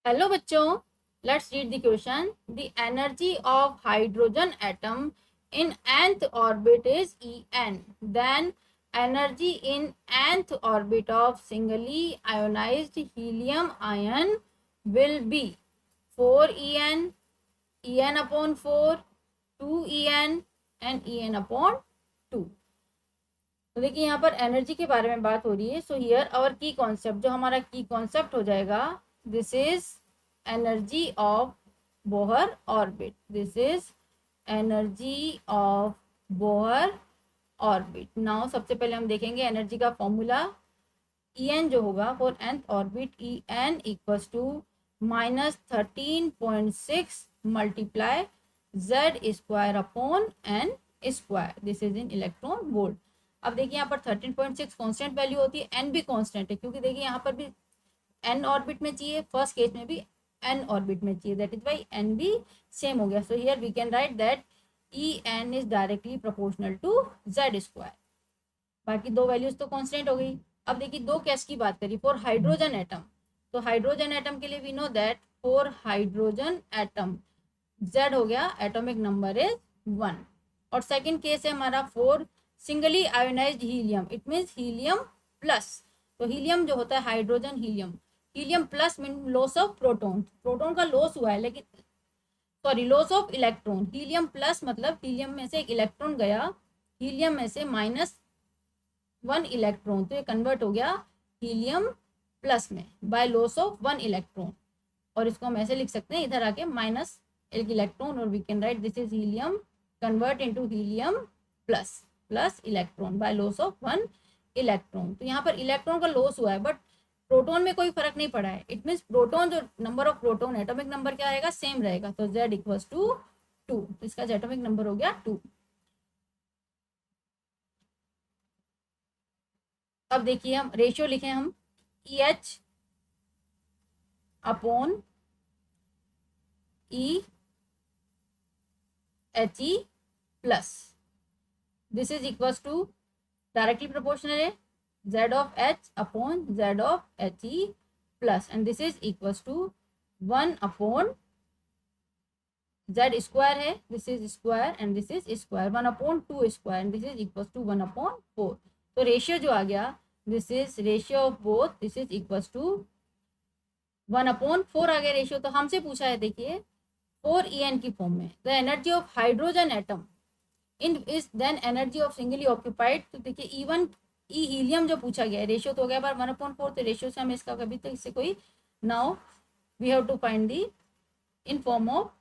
Hello बच्चों, let's read the question. The energy of hydrogen atom in nth orbit is En. Then energy in nth orbit of singly ionised helium ion will be 4En, En upon 4, 2En and En upon 2। तो देखिए यहाँ पर energy के बारे में बात हो रही है। सो हियर आवर की कॉन्सेप्ट, जो हमारा की कॉन्सेप्ट हो जाएगा, this is energy of Bohr orbit. This is energy of Bohr orbit. Now सबसे पहले हम देखेंगे एनर्जी का फॉर्मूला। En जो होगा for nth orbit, En equals to -13.6 multiply z square upon n square. This is in electron volt. अब देखिए यहाँ पर 13.6 कांस्टेंट वैल्यू होती है, n भी कांस्टेंट है क्योंकि देखिए यहाँ पर भी n ऑर्बिट में चाहिए, फर्स्ट केस में भी n ऑर्बिट में चाहिए, दैट इज वाई n भी सेम हो गया। So here we can write that En is directly proportional to z square. बाकी दो वैल्यूज तो कांस्टेंट हो गई। अब देखिए दो केस की बात करी फॉर हाइड्रोजन एटम। तो हाइड्रोजन एटम के लिए we know that for hydrogen atom z हो गया एटॉमिक नंबर इज 1। और सेकंड केस है हमारा for singly ionised helium, it means helium plus. तो हीलियम जो होता है hydrogen helium, helium plus mean loss of proton, proton का लॉस हुआ है लेकिन sorry loss of electron. Helium plus मतलब हीलियम में से एक इलेक्ट्रॉन गया, हीलियम में से -1 इलेक्ट्रॉन, तो ये कन्वर्ट हो गया हीलियम प्लस में बाय लॉस ऑफ 1 इलेक्ट्रॉन। और इसको हम ऐसे लिख सकते हैं इधर आके माइनस एक इलेक्ट्रॉन, और we can write this is helium convert into helium plus plus electron by loss of 1 electron. तो यहाँ पर इलेक्ट्रॉन का लॉस हुआ है बट प्रोटॉन में कोई फर्क नहीं पड़ा है। इट मीन्स प्रोटॉन जो number of proton atomic number क्या आएगा, सेम रहेगा। तो z इक्वल्स टू 2, तो इसका एटॉमिक नंबर हो गया 2। अब देखिए हम रेशियो लिखे हम EH upon EHE plus, this is equals to directly proportional है z of h upon z of HE plus, and this is equals to 1 upon z square है, this is square and this is square, 1 upon 2 square and this is equals to 1 upon 4। तो ratio जो आ गया, this is ratio of both, this is equals to 1 upon 4 आ गया ratio. तो हमसे पूछा है देखिए 4En की फॉर्म में the energy of hydrogen atom in is then energy of singly occupied. तो देखिए E1 ई हीलियम जो पूछा गया है, रेशियो तो हो गया बार 1/4, तो रेशियो से हम इसका कभी तक इससे कोई, now we have to find the in form of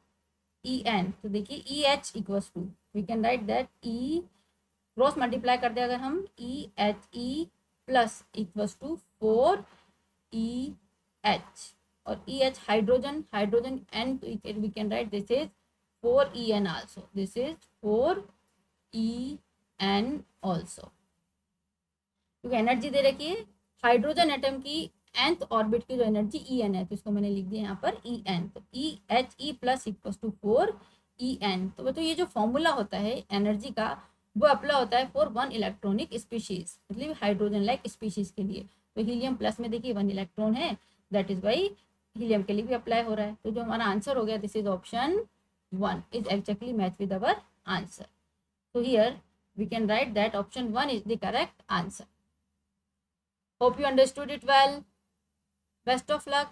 En। तो देखिए EH equals to, we can write that E cross multiply कर दे अगर हम, EHE plus equals to 4EH, और EH हाइड्रोजन, हाइड्रोजन N, तो we can write this is 4En also, this is 4En also. क्योंकि energy दे रखी है हाइड्रोजन एटम की nth ऑर्बिट की जो एनर्जी En है, तो इसको मैंने लिख दिया यहाँ पर En। तो EHE plus equals to 4En। तो ये जो फॉर्मूला होता है एनर्जी का, वो अप्लाई होता है फॉर 1 इलेक्ट्रॉनिक स्पीशीज, मतलब हाइड्रोजन लाइक स्पीशीज के लिए। तो हीलियम प्लस में देखिए 1 इलेक्ट्रॉन है, दैट इज वाई हीलियम के लिए भी अप्लाई हो रहा है। तो जो हमारा आंसर हो गया, this is option 1 is exactly match with our answer. So here we can write that option 1 is the correct answer. Hope you understood it well. Best of luck.